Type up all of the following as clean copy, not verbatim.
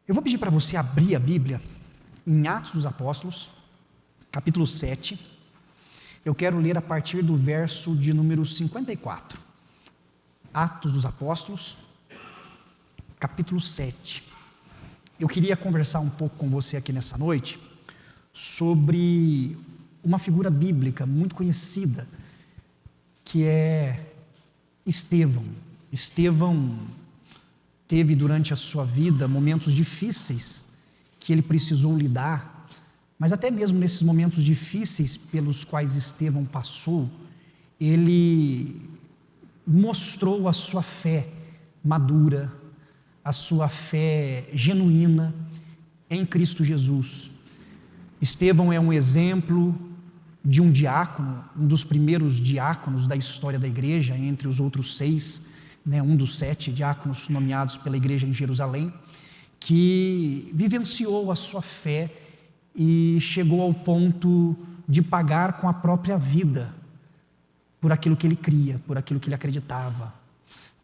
Eu vou pedir para você abrir a Bíblia em Atos dos Apóstolos, capítulo 7. Eu quero ler a partir do verso de número 54. Atos dos Apóstolos, capítulo 7. Eu queria conversar um pouco com você aqui nessa noite sobre uma figura bíblica muito conhecida, que é Estevão. Estevão teve durante a sua vida momentos difíceis que ele precisou lidar, mas até mesmo nesses momentos difíceis pelos quais Estevão passou, ele mostrou a sua fé madura, a sua fé genuína em Cristo Jesus. Estevão é um exemplo de um diácono, um dos primeiros diáconos da história da igreja, entre os outros 6, um dos 7 diáconos nomeados pela igreja em Jerusalém, que vivenciou a sua fé e chegou ao ponto de pagar com a própria vida por aquilo que ele cria, por aquilo que ele acreditava,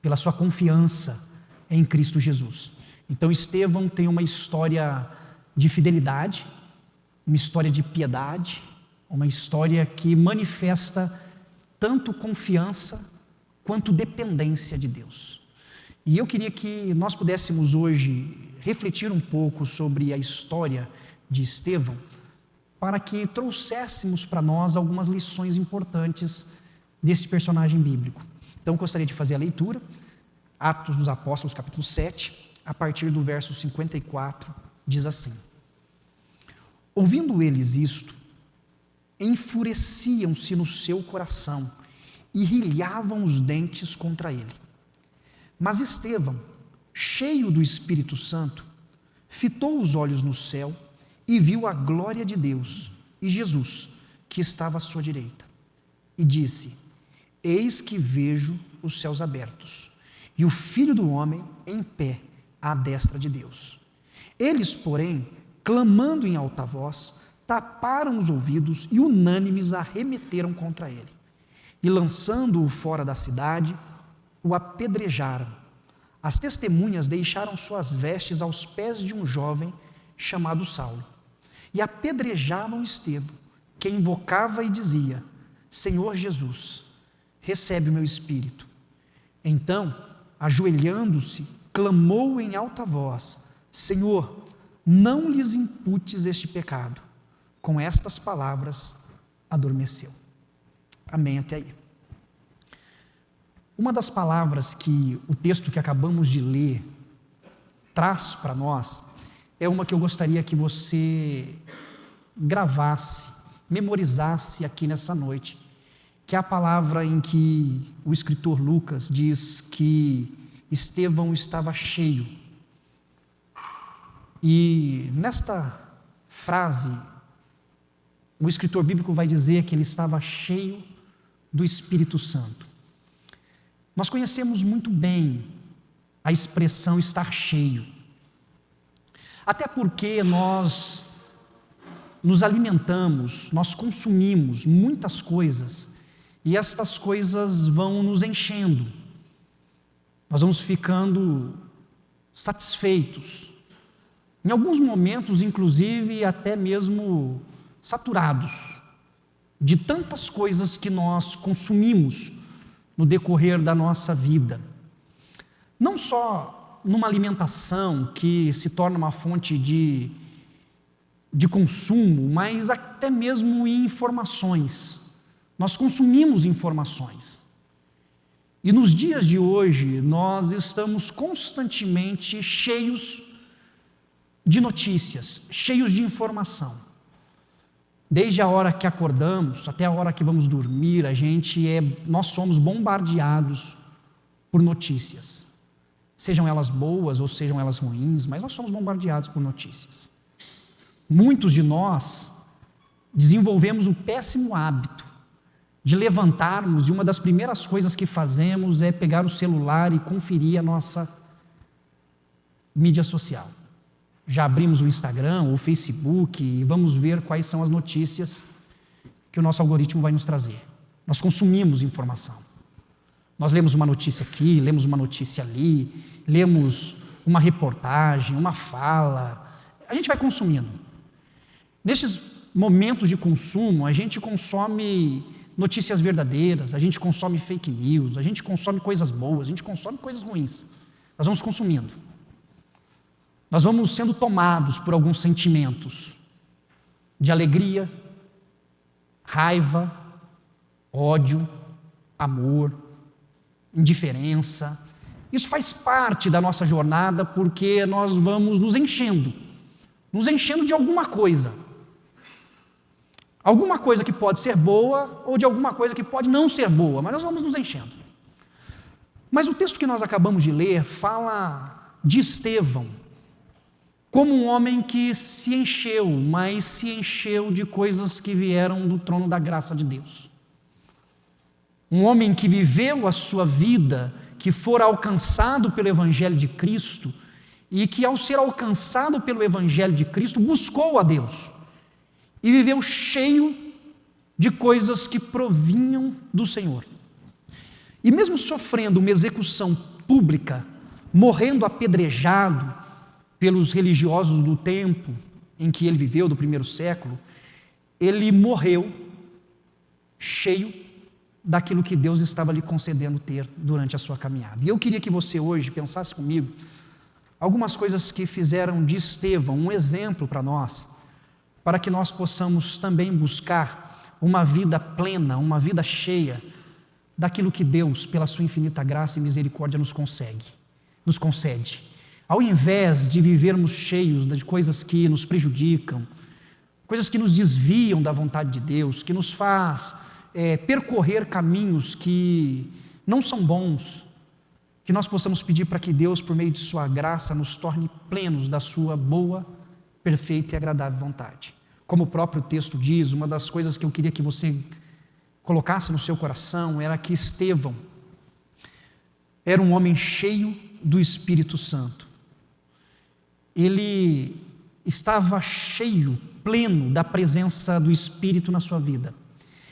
pela sua confiança em Cristo Jesus. Então Estevão tem uma história de fidelidade, uma história de piedade, uma história que manifesta tanto confiança quanto dependência de Deus. E eu queria que nós pudéssemos hoje refletir um pouco sobre a história de Estevão, para que trouxéssemos para nós algumas lições importantes desse personagem bíblico. Então eu gostaria de fazer a leitura, Atos dos Apóstolos, capítulo 7, a partir do verso 54, diz assim: Ouvindo eles isto, enfureciam-se no seu coração e rilhavam os dentes contra ele. Mas Estevão, cheio do Espírito Santo, fitou os olhos no céu e viu a glória de Deus e Jesus, que estava à sua direita. E disse: Eis que vejo os céus abertos e o Filho do Homem em pé à destra de Deus. Eles, porém, clamando em alta voz, taparam os ouvidos e unânimes arremeteram contra ele. E lançando-o fora da cidade, o apedrejaram. As testemunhas deixaram suas vestes aos pés de um jovem chamado Saulo. E apedrejavam Estevão, que invocava e dizia: Senhor Jesus, recebe o meu espírito. Então, ajoelhando-se, clamou em alta voz: Senhor, não lhes imputes este pecado. Com estas palavras, adormeceu. Amém até aí. Uma das palavras que o texto que acabamos de ler traz para nós é uma que eu gostaria que você gravasse, memorizasse aqui nessa noite, que é a palavra em que o escritor Lucas diz que Estevão estava cheio. E nesta frase, o escritor bíblico vai dizer que ele estava cheio do Espírito Santo. Nós conhecemos muito bem a expressão estar cheio, até porque nós nos alimentamos, nós consumimos muitas coisas, e estas coisas vão nos enchendo, nós vamos ficando satisfeitos, em alguns momentos, inclusive, até mesmo saturados de tantas coisas que nós consumimos no decorrer da nossa vida. Não só numa alimentação que se torna uma fonte de consumo, mas até mesmo em informações. Nós consumimos informações. E nos dias de hoje, nós estamos constantemente cheios de notícias, cheios de informação. Desde a hora que acordamos até a hora que vamos dormir, nós somos bombardeados por notícias. Sejam elas boas ou sejam elas ruins, mas nós somos bombardeados por notícias. Muitos de nós desenvolvemos o péssimo hábito de levantarmos e uma das primeiras coisas que fazemos é pegar o celular e conferir a nossa mídia social. Já abrimos o Instagram, o Facebook e vamos ver quais são as notícias que o nosso algoritmo vai nos trazer. Nós consumimos informação. Nós lemos uma notícia aqui, lemos uma notícia ali, lemos uma reportagem, uma fala, a gente vai consumindo. Nesses momentos de consumo, a gente consome notícias verdadeiras, a gente consome fake news, a gente consome coisas boas, a gente consome coisas ruins. Nós vamos consumindo. Nós vamos sendo tomados por alguns sentimentos de alegria, raiva, ódio, amor, indiferença. Isso faz parte da nossa jornada porque nós vamos nos enchendo de alguma coisa. Alguma coisa que pode ser boa ou de alguma coisa que pode não ser boa, mas nós vamos nos enchendo. Mas o texto que nós acabamos de ler fala de Estevão como um homem que se encheu, mas se encheu de coisas que vieram do trono da graça de Deus. Um homem que viveu a sua vida, que fora alcançado pelo Evangelho de Cristo e que, ao ser alcançado pelo Evangelho de Cristo, buscou a Deus e viveu cheio de coisas que provinham do Senhor. E mesmo sofrendo uma execução pública, morrendo apedrejado pelos religiosos do tempo em que ele viveu, do primeiro século, ele morreu cheio daquilo que Deus estava lhe concedendo ter durante a sua caminhada. E eu queria que você hoje pensasse comigo algumas coisas que fizeram de Estevão um exemplo para nós, para que nós possamos também buscar uma vida plena, uma vida cheia daquilo que Deus, pela sua infinita graça e misericórdia, nos concede. Ao invés de vivermos cheios de coisas que nos prejudicam, coisas que nos desviam da vontade de Deus, que nos faz percorrer caminhos que não são bons, que nós possamos pedir para que Deus, por meio de sua graça, nos torne plenos da sua boa, perfeita e agradável vontade. Como o próprio texto diz, uma das coisas que eu queria que você colocasse no seu coração era que Estevão era um homem cheio do Espírito Santo. Ele estava cheio, pleno da presença do Espírito na sua vida.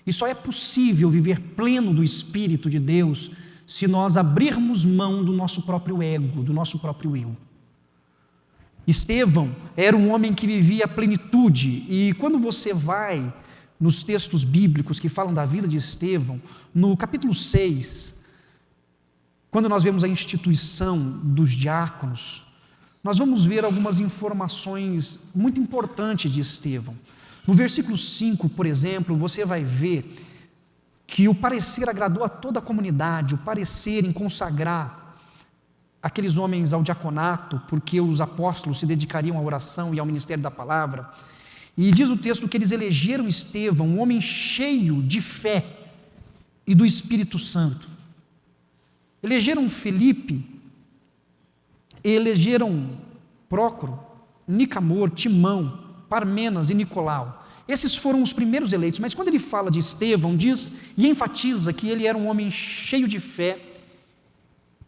E só é possível viver pleno do Espírito de Deus se nós abrirmos mão do nosso próprio ego, do nosso próprio eu. Estevão era um homem que vivia a plenitude, e quando você vai nos textos bíblicos que falam da vida de Estevão, no capítulo 6, quando nós vemos a instituição dos diáconos, nós vamos ver algumas informações muito importantes de Estevão. No versículo 5, por exemplo, você vai ver que o parecer agradou a toda a comunidade, o parecer em consagrar aqueles homens ao diaconato, porque os apóstolos se dedicariam à oração e ao ministério da palavra. E diz o texto que eles elegeram Estevão, um homem cheio de fé e do Espírito Santo. Elegeram Felipe, elegeram Prócoro, Nicamor, Timão, Parmenas e Nicolau. Esses foram os primeiros eleitos, mas quando ele fala de Estevão, diz e enfatiza que ele era um homem cheio de fé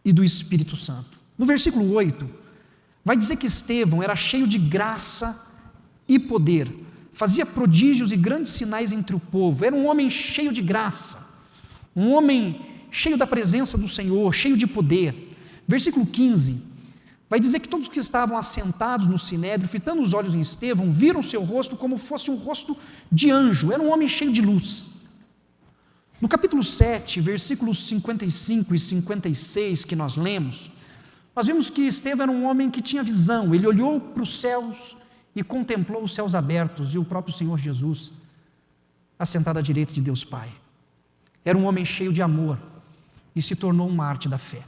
e do Espírito Santo. No versículo 8, vai dizer que Estevão era cheio de graça e poder, fazia prodígios e grandes sinais entre o povo, era um homem cheio de graça, um homem cheio da presença do Senhor, cheio de poder. Versículo 15, vai dizer que todos que estavam assentados no sinédrio, fitando os olhos em Estevão, viram seu rosto como fosse um rosto de anjo, era um homem cheio de luz. No capítulo 7, versículos 55 e 56 que nós lemos, nós vimos que Estevão era um homem que tinha visão, ele olhou para os céus e contemplou os céus abertos e o próprio Senhor Jesus assentado à direita de Deus Pai. Era um homem cheio de amor e se tornou um mártir da fé.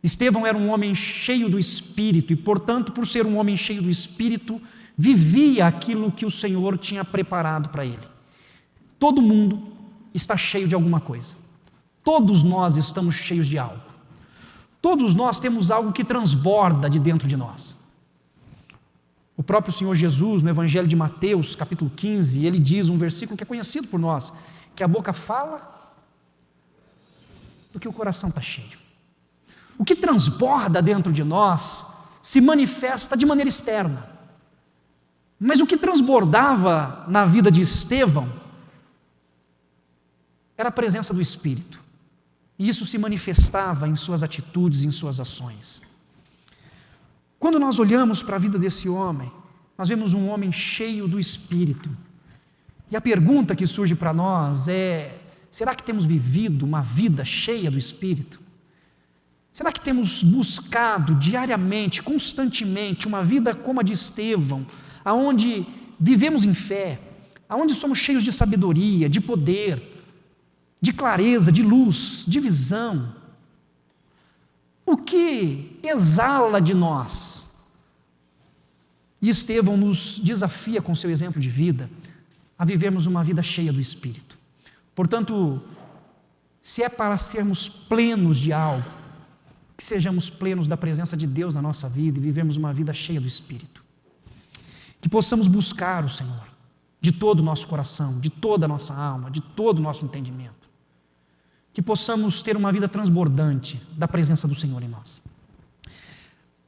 Estevão era um homem cheio do Espírito e, portanto, por ser um homem cheio do Espírito, vivia aquilo que o Senhor tinha preparado para ele. Todo mundo está cheio de alguma coisa. Todos nós estamos cheios de algo. Todos nós temos algo que transborda de dentro de nós. O próprio Senhor Jesus, no Evangelho de Mateus, capítulo 15, ele diz um versículo que é conhecido por nós, que a boca fala do que o coração está cheio. O que transborda dentro de nós se manifesta de maneira externa. Mas o que transbordava na vida de Estevão era a presença do Espírito. E isso se manifestava em suas atitudes, em suas ações. Quando nós olhamos para a vida desse homem, nós vemos um homem cheio do Espírito. E a pergunta que surge para nós é: será que temos vivido uma vida cheia do Espírito? Será que temos buscado diariamente, constantemente, uma vida como a de Estevão, aonde vivemos em fé, aonde somos cheios de sabedoria, de poder, de clareza, de luz, de visão? O que exala de nós? E Estevão nos desafia com seu exemplo de vida a vivermos uma vida cheia do Espírito. Portanto, se é para sermos plenos de algo, que sejamos plenos da presença de Deus na nossa vida e vivemos uma vida cheia do Espírito. Que possamos buscar o Senhor de todo o nosso coração, de toda a nossa alma, de todo o nosso entendimento. Que possamos ter uma vida transbordante da presença do Senhor em nós.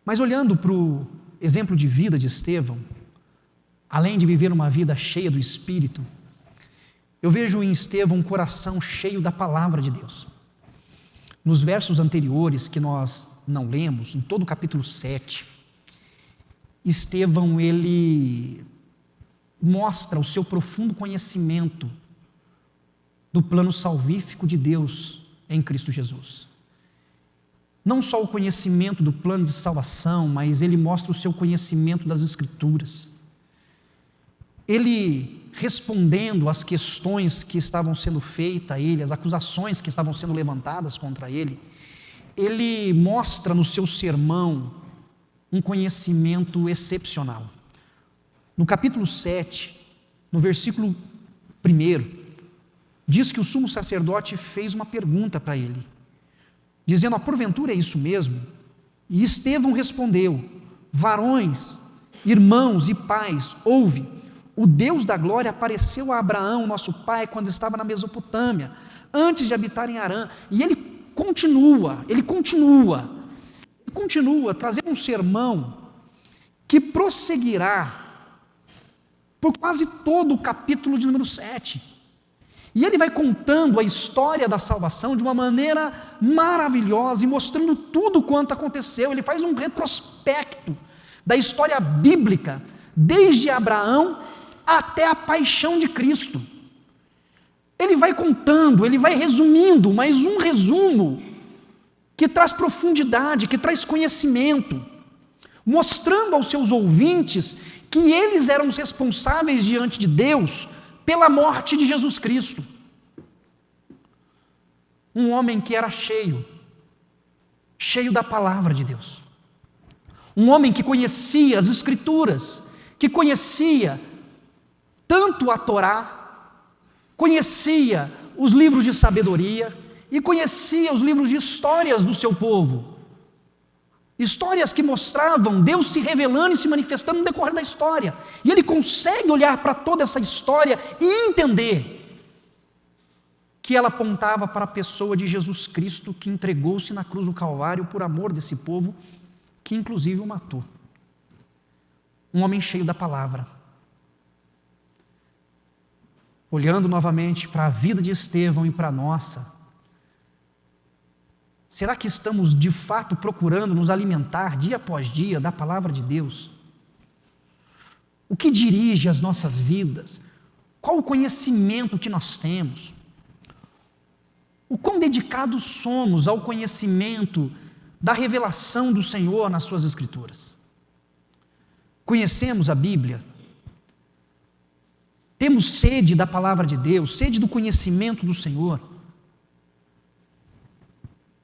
Mas olhando para o exemplo de vida de Estevão, além de viver uma vida cheia do Espírito, eu vejo em Estevão um coração cheio da palavra de Deus. Nos versos anteriores, que nós não lemos, em todo o capítulo 7, Estevão, ele mostra o seu profundo conhecimento do plano salvífico de Deus em Cristo Jesus. Não só o conhecimento do plano de salvação, mas ele mostra o seu conhecimento das Escrituras. Ele, respondendo às questões que estavam sendo feitas a ele, as acusações que estavam sendo levantadas contra ele, ele mostra no seu sermão um conhecimento excepcional. No capítulo 7, no versículo 1, diz que o sumo sacerdote fez uma pergunta para ele, dizendo: porventura é isso mesmo? E Estevão respondeu: varões, irmãos e pais, ouve, o Deus da glória apareceu a Abraão, nosso pai, quando estava na Mesopotâmia, antes de habitar em Harã. E ele continua trazendo um sermão que prosseguirá por quase todo o capítulo de número 7. E ele vai contando a história da salvação de uma maneira maravilhosa e mostrando tudo quanto aconteceu. Ele faz um retrospecto da história bíblica, desde Abraão até a paixão de Cristo. Ele vai contando, ele vai resumindo, mas um resumo que traz profundidade, que traz conhecimento, mostrando aos seus ouvintes que eles eram os responsáveis diante de Deus pela morte de Jesus Cristo. Um homem que era cheio da palavra de Deus. Um homem que conhecia as Escrituras, que conhecia tanto a Torá, conhecia os livros de sabedoria e conhecia os livros de histórias do seu povo. Histórias que mostravam Deus se revelando e se manifestando no decorrer da história. E ele consegue olhar para toda essa história e entender que ela apontava para a pessoa de Jesus Cristo, que entregou-se na cruz do Calvário por amor desse povo, que inclusive o matou. Um homem cheio da palavra. Olhando novamente para a vida de Estevão e para a nossa, será que estamos de fato procurando nos alimentar dia após dia da palavra de Deus? O que dirige as nossas vidas? Qual o conhecimento que nós temos? O quão dedicados somos ao conhecimento da revelação do Senhor nas suas Escrituras? Conhecemos a Bíblia? Temos sede da palavra de Deus, sede do conhecimento do Senhor?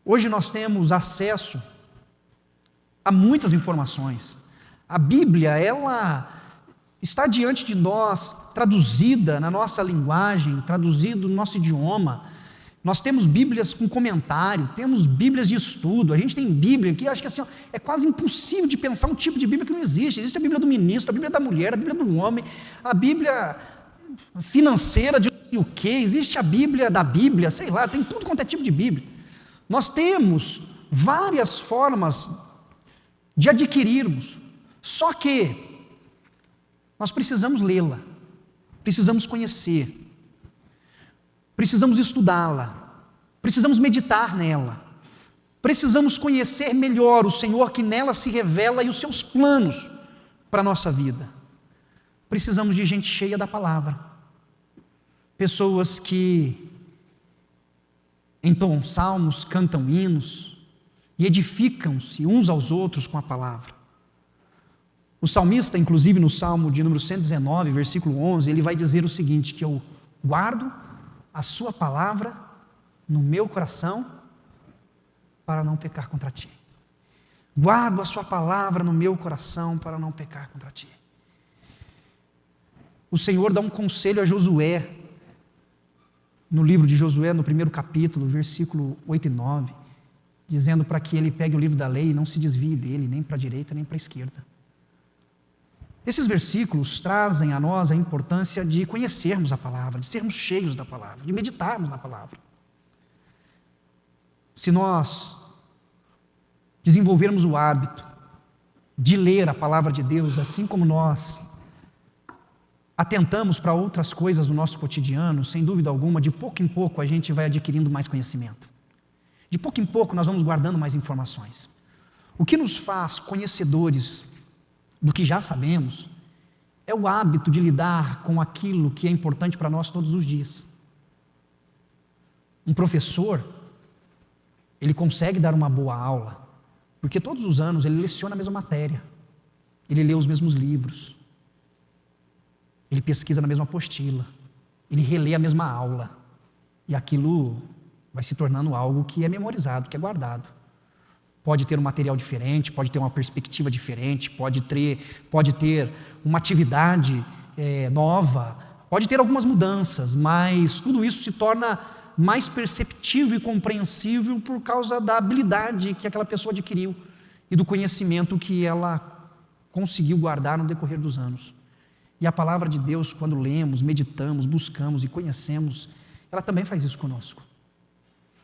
Hoje nós temos acesso a muitas informações. A Bíblia, ela está diante de nós, traduzida na nossa linguagem, traduzida no nosso idioma. Nós temos Bíblias com comentário, temos Bíblias de estudo, a gente tem Bíblia que acho que assim, é quase impossível de pensar um tipo de Bíblia que não existe. Existe a Bíblia do ministro, a Bíblia da mulher, a Bíblia do homem, a Bíblia financeira de o quê? Existe a Bíblia da Bíblia, sei lá, tem tudo quanto é tipo de Bíblia. Nós temos várias formas de adquirirmos, só que nós precisamos lê-la, precisamos conhecer, precisamos estudá-la, precisamos meditar nela, Precisamos conhecer melhor o Senhor que nela se revela e os seus planos para a nossa vida. Precisamos de gente cheia da palavra. Pessoas que entoam salmos, cantam hinos e edificam-se uns aos outros com a palavra. O salmista, inclusive no Salmo de número 119, versículo 11, ele vai dizer o seguinte, que eu guardo a sua palavra no meu coração para não pecar contra ti. Guardo a sua palavra no meu coração para não pecar contra ti. O Senhor dá um conselho a Josué, no livro de Josué, no primeiro capítulo, versículo 8 e 9, dizendo para que ele pegue o livro da lei e não se desvie dele, nem para a direita, nem para a esquerda. Esses versículos trazem a nós a importância de conhecermos a palavra, de sermos cheios da palavra, de meditarmos na palavra. Se nós desenvolvermos o hábito de ler a palavra de Deus, assim como nós atentamos para outras coisas no nosso cotidiano, sem dúvida alguma, de pouco em pouco a gente vai adquirindo mais conhecimento. De pouco em pouco nós vamos guardando mais informações. O que nos faz conhecedores do que já sabemos é o hábito de lidar com aquilo que é importante para nós todos os dias. Um professor, ele consegue dar uma boa aula, porque todos os anos ele leciona a mesma matéria, ele lê os mesmos livros, ele pesquisa na mesma apostila, ele relê a mesma aula, e aquilo vai se tornando algo que é memorizado, que é guardado. Pode ter um material diferente, pode ter uma perspectiva diferente, pode ter uma atividade nova, pode ter algumas mudanças, mas tudo isso se torna mais perceptível e compreensível por causa da habilidade que aquela pessoa adquiriu e do conhecimento que ela conseguiu guardar no decorrer dos anos. E a palavra de Deus, quando lemos, meditamos, buscamos e conhecemos, ela também faz isso conosco.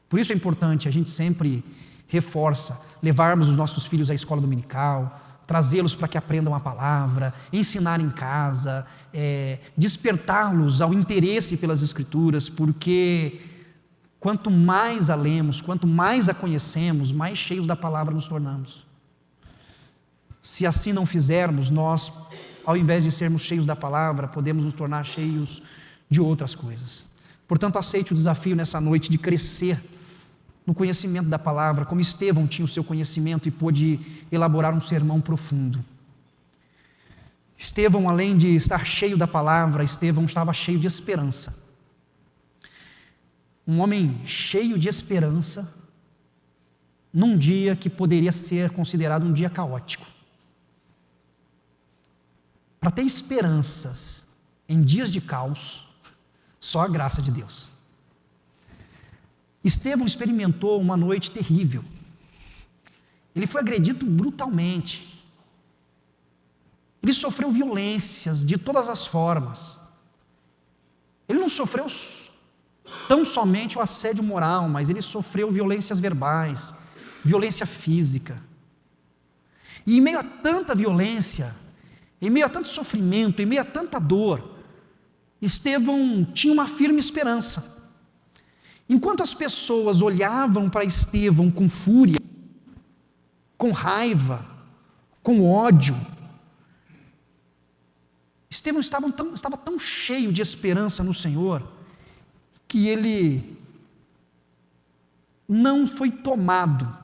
Por isso é importante, a gente sempre reforça, levarmos os nossos filhos à escola dominical, trazê-los para que aprendam a palavra, ensinar em casa, despertá-los ao interesse pelas Escrituras, porque quanto mais a lemos, quanto mais a conhecemos, mais cheios da palavra nos tornamos. Se assim não fizermos, nós, ao invés de sermos cheios da palavra, podemos nos tornar cheios de outras coisas. Portanto, aceite o desafio nessa noite de crescer no conhecimento da palavra, como Estevão tinha o seu conhecimento e pôde elaborar um sermão profundo. Estevão, além de estar cheio da palavra, Estevão estava cheio de esperança. Um homem cheio de esperança, num dia que poderia ser considerado um dia caótico. Para ter esperanças em dias de caos, só a graça de Deus. Estevão experimentou uma noite terrível. Ele foi agredido brutalmente. Ele sofreu violências de todas as formas. Ele não sofreu tão somente o assédio moral, mas ele sofreu violências verbais, violência física. E em meio a tanta violência, em meio a tanto sofrimento, em meio a tanta dor, Estevão tinha uma firme esperança. Enquanto as pessoas olhavam para Estevão com fúria, com raiva, com ódio, Estevão estava tão cheio de esperança no Senhor, que ele não foi tomado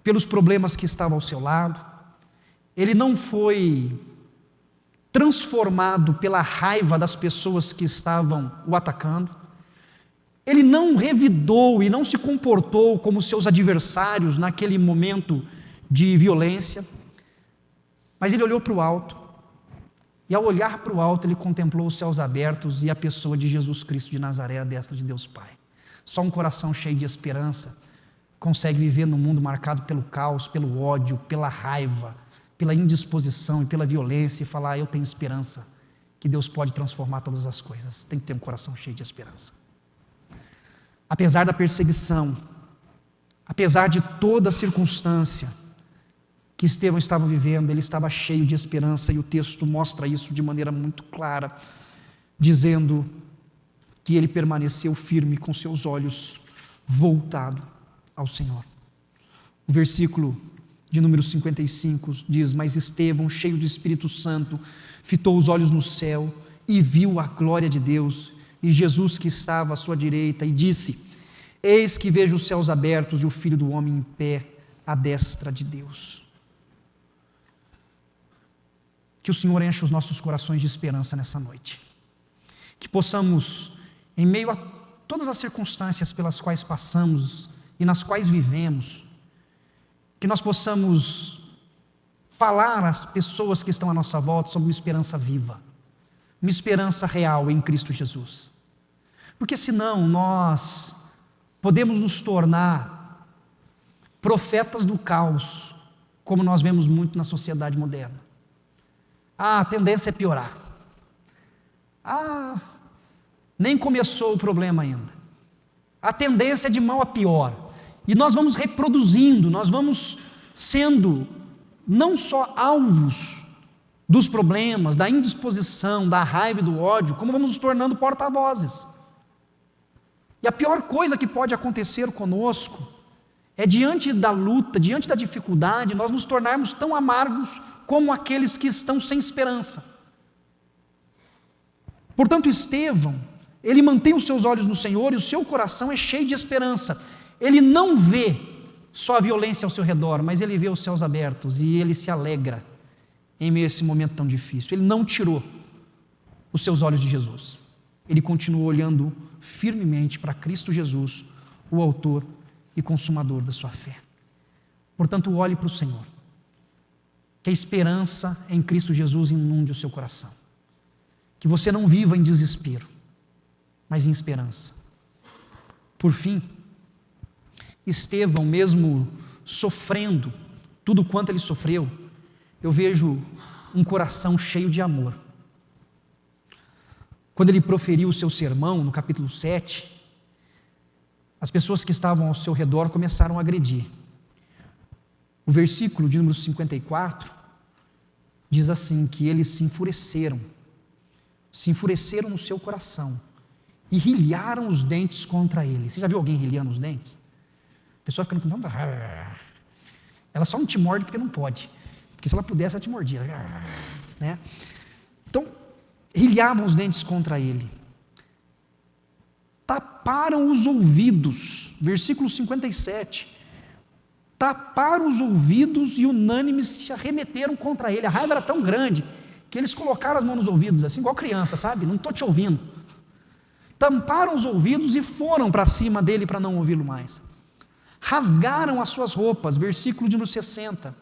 pelos problemas que estavam ao seu lado, ele não foi transformado pela raiva das pessoas que estavam o atacando, ele não revidou e não se comportou como seus adversários naquele momento de violência, mas ele olhou para o alto, e ao olhar para o alto ele contemplou os céus abertos e a pessoa de Jesus Cristo de Nazaré, à destra de Deus Pai. Só um coração cheio de esperança consegue viver num mundo marcado pelo caos, pelo ódio, pela raiva, pela indisposição e pela violência e falar, eu tenho esperança, que Deus pode transformar todas as coisas. Tem que ter um coração cheio de esperança. Apesar da perseguição, apesar de toda a circunstância que Estevão estava vivendo, ele estava cheio de esperança, e o texto mostra isso de maneira muito clara, dizendo que ele permaneceu firme com seus olhos voltados ao Senhor. O versículo de número 55 diz: mas Estevão, cheio do Espírito Santo, fitou os olhos no céu e viu a glória de Deus e Jesus que estava à sua direita, e disse: eis que vejo os céus abertos e o Filho do Homem em pé à destra de Deus. Que o Senhor enche os nossos corações de esperança nessa noite. Que possamos, em meio a todas as circunstâncias pelas quais passamos e nas quais vivemos, que nós possamos falar às pessoas que estão à nossa volta sobre uma esperança viva, uma esperança real em Cristo Jesus. Porque senão nós podemos nos tornar profetas do caos, como nós vemos muito na sociedade moderna. A tendência é piorar. Nem começou o problema ainda. A tendência é de mal a pior. E nós vamos reproduzindo, nós vamos sendo não só alvos dos problemas, da indisposição, da raiva e do ódio, como vamos nos tornando porta-vozes. E a pior coisa que pode acontecer conosco é, diante da luta, diante da dificuldade, nós nos tornarmos tão amargos como aqueles que estão sem esperança. Portanto, Estevão, ele mantém os seus olhos no Senhor e o seu coração é cheio de esperança. Ele não vê só a violência ao seu redor, mas ele vê os céus abertos e ele se alegra em meio a esse momento tão difícil. Ele não tirou os seus olhos de Jesus. Ele continuou olhando firmemente para Cristo Jesus, o autor e consumador da sua fé. Portanto, olhe para o Senhor. Que a esperança em Cristo Jesus inunde o seu coração. Que você não viva em desespero, mas em esperança. Por fim, Estevão, mesmo sofrendo tudo quanto ele sofreu, eu vejo um coração cheio de amor. Quando ele proferiu o seu sermão, no capítulo 7, as pessoas que estavam ao seu redor começaram a agredir. O versículo de número 54 diz assim, que eles se enfureceram no seu coração e rilharam os dentes contra ele. Você já viu alguém rilhando os dentes? A pessoa ficando com tanta raiva. Ela só não te morde porque não pode. Porque se ela pudesse, ela te mordia. Né? Então, rilhavam os dentes contra ele. Taparam os ouvidos. Versículo 57. Taparam os ouvidos e unânimes se arremeteram contra ele. A raiva era tão grande que eles colocaram as mãos nos ouvidos, assim, igual criança, sabe? Não estou te ouvindo. Tamparam os ouvidos e foram para cima dele para não ouvi-lo mais. Rasgaram as suas roupas, versículo de número 60.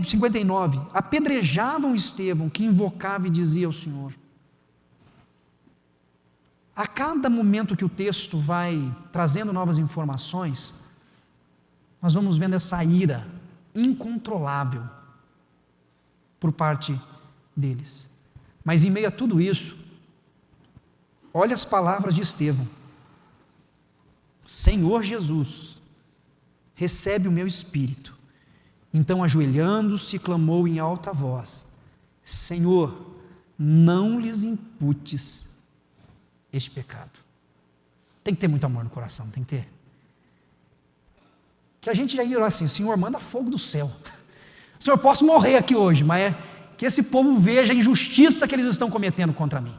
59. Apedrejavam Estevão, que invocava e dizia ao Senhor. A cada momento que o texto vai trazendo novas informações, nós vamos vendo essa ira incontrolável por parte deles. Mas em meio a tudo isso, olha as palavras de Estevão. Senhor Jesus, recebe o meu espírito. Então, ajoelhando-se, clamou em alta voz: Senhor, não lhes imputes este pecado. Tem que ter muito amor no coração, tem que ter. Que a gente já ia assim: Senhor, manda fogo do céu. Senhor, posso morrer aqui hoje, mas é que esse povo veja a injustiça que eles estão cometendo contra mim.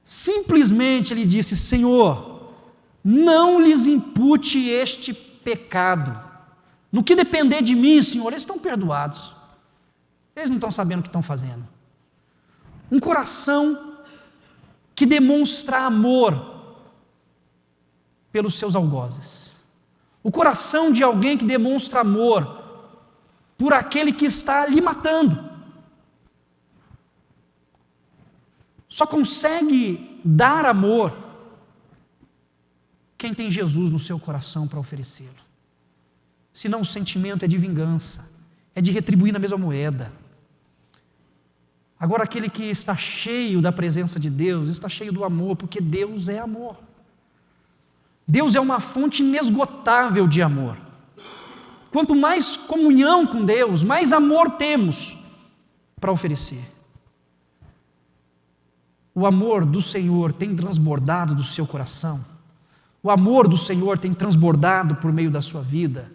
Simplesmente ele disse: Senhor, não lhes impute este pecado. No que depender de mim, Senhor, eles estão perdoados. Eles não estão sabendo o que estão fazendo. Um coração que demonstra amor pelos seus algozes. O coração de alguém que demonstra amor por aquele que está lhe matando. Só consegue dar amor quem tem Jesus no seu coração para oferecê-lo. Senão o sentimento é de vingança, é de retribuir na mesma moeda. Agora aquele que está cheio da presença de Deus, está cheio do amor, porque Deus é amor. Deus é uma fonte inesgotável de amor. Quanto mais comunhão com Deus, mais amor temos para oferecer. O amor do Senhor tem transbordado do seu coração. O amor do Senhor tem transbordado por meio da sua vida?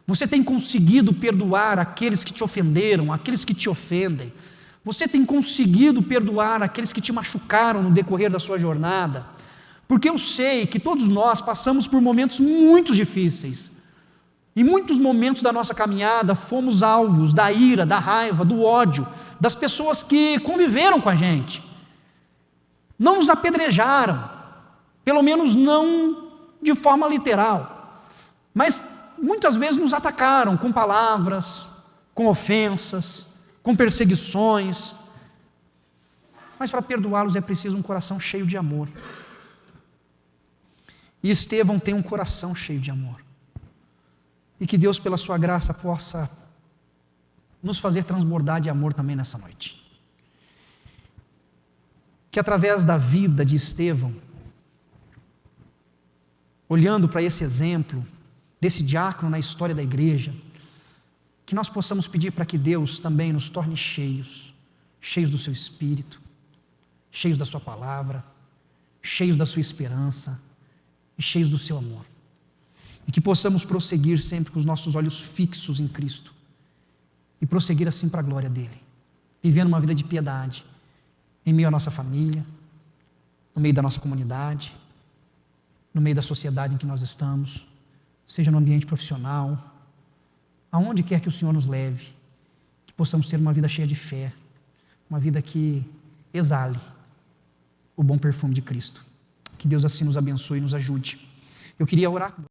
Você tem conseguido perdoar aqueles que te ofenderam, aqueles que te ofendem? Você tem conseguido perdoar aqueles que te machucaram no decorrer da sua jornada? Porque eu sei que todos nós passamos por momentos muito difíceis. Em muitos momentos da nossa caminhada fomos alvos da ira, da raiva, do ódio, das pessoas que conviveram com a gente. Não nos apedrejaram, pelo menos não de forma literal, mas muitas vezes nos atacaram com palavras, com ofensas, com perseguições. Mas para perdoá-los é preciso um coração cheio de amor. E Estevão tem um coração cheio de amor. E que Deus, pela sua graça, possa nos fazer transbordar de amor também nessa noite. Que através da vida de Estevão, olhando para esse exemplo, desse diácono na história da igreja, que nós possamos pedir para que Deus também nos torne cheios do seu Espírito, cheios da sua palavra, cheios da sua esperança e cheios do seu amor. E que possamos prosseguir sempre com os nossos olhos fixos em Cristo e prosseguir assim para a glória dele, vivendo uma vida de piedade em meio à nossa família, no meio da nossa comunidade, no meio da sociedade em que nós estamos, seja no ambiente profissional, aonde quer que o Senhor nos leve, que possamos ter uma vida cheia de fé, uma vida que exale o bom perfume de Cristo. Que Deus assim nos abençoe e nos ajude. Eu queria orar com